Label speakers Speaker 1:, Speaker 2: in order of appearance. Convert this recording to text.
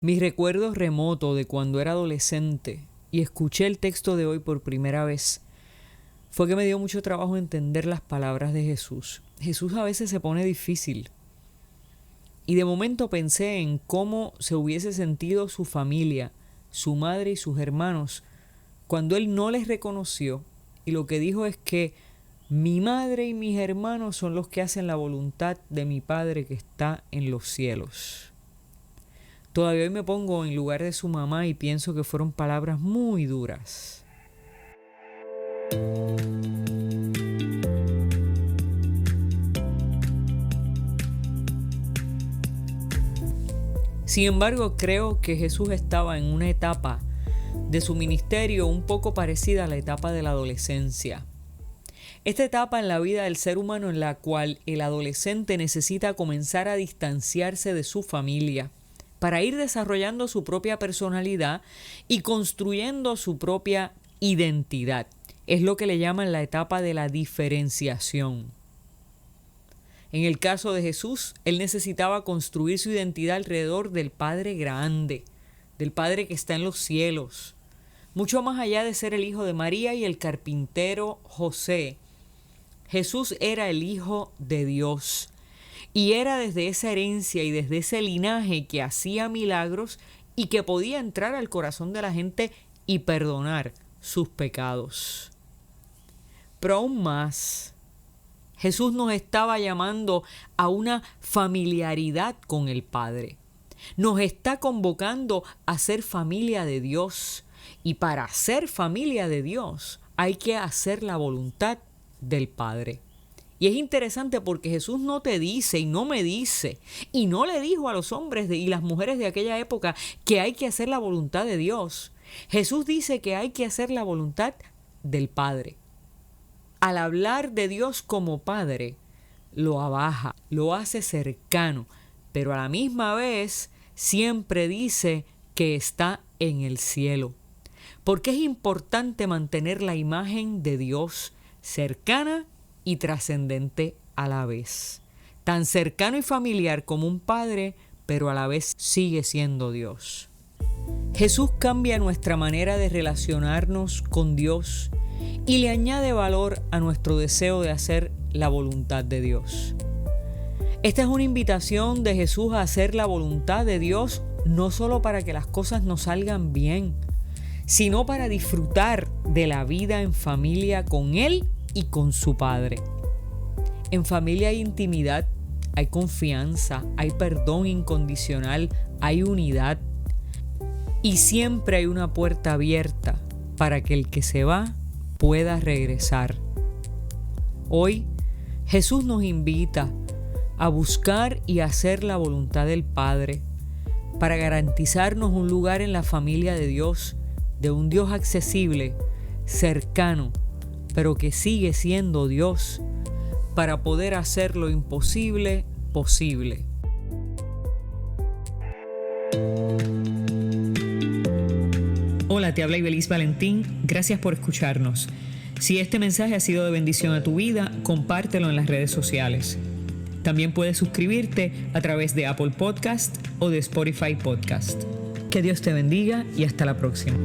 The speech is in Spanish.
Speaker 1: Mi recuerdo remoto de cuando era adolescente y escuché el texto de hoy por primera vez fue que me dio mucho trabajo entender las palabras de Jesús. Jesús a veces se pone difícil. Y de momento pensé en cómo se hubiese sentido su familia, su madre y sus hermanos, cuando Él no les reconoció y lo que dijo es que mi madre y mis hermanos son los que hacen la voluntad de mi Padre que está en los cielos. Todavía hoy me pongo en lugar de su mamá y pienso que fueron palabras muy duras. Sin embargo, creo que Jesús estaba en una etapa de su ministerio un poco parecida a la etapa de la adolescencia. Esta etapa en la vida del ser humano en la cual el adolescente necesita comenzar a distanciarse de su familia para ir desarrollando su propia personalidad y construyendo su propia identidad. Es lo que le llaman la etapa de la diferenciación. En el caso de Jesús, Él necesitaba construir su identidad alrededor del Padre grande, del Padre que está en los cielos. Mucho más allá de ser el hijo de María y el carpintero José, Jesús era el Hijo de Dios. Y era desde esa herencia y desde ese linaje que hacía milagros y que podía entrar al corazón de la gente y perdonar sus pecados. Pero aún más, Jesús nos estaba llamando a una familiaridad con el Padre. Nos está convocando a ser familia de Dios. Y para ser familia de Dios hay que hacer la voluntad del Padre. Y es interesante porque Jesús no te dice y no me dice y no le dijo a los hombres y las mujeres de aquella época que hay que hacer la voluntad de Dios. Jesús dice que hay que hacer la voluntad del Padre. Al hablar de Dios como Padre, lo abaja, lo hace cercano, pero a la misma vez siempre dice que está en el cielo. Porque es importante mantener la imagen de Dios cercana y trascendente a la vez. Tan cercano y familiar como un padre, pero a la vez sigue siendo Dios. Jesús cambia nuestra manera de relacionarnos con Dios y le añade valor a nuestro deseo de hacer la voluntad de Dios. Esta es una invitación de Jesús a hacer la voluntad de Dios, no solo para que las cosas nos salgan bien, sino para disfrutar de la vida en familia con Él y con su Padre. En familia hay intimidad, hay confianza, hay perdón incondicional, hay unidad y siempre hay una puerta abierta para que el que se va pueda regresar. Hoy Jesús nos invita a buscar y hacer la voluntad del Padre para garantizarnos un lugar en la familia de Dios, de un Dios accesible, cercano, pero que sigue siendo Dios, para poder hacer lo imposible posible. Hola, te habla Ibeliz Valentín. Gracias por escucharnos. Si este mensaje ha sido de bendición a tu vida, compártelo en las redes sociales. También puedes suscribirte a través de Apple Podcast o de Spotify Podcast. Que Dios te bendiga y hasta la próxima.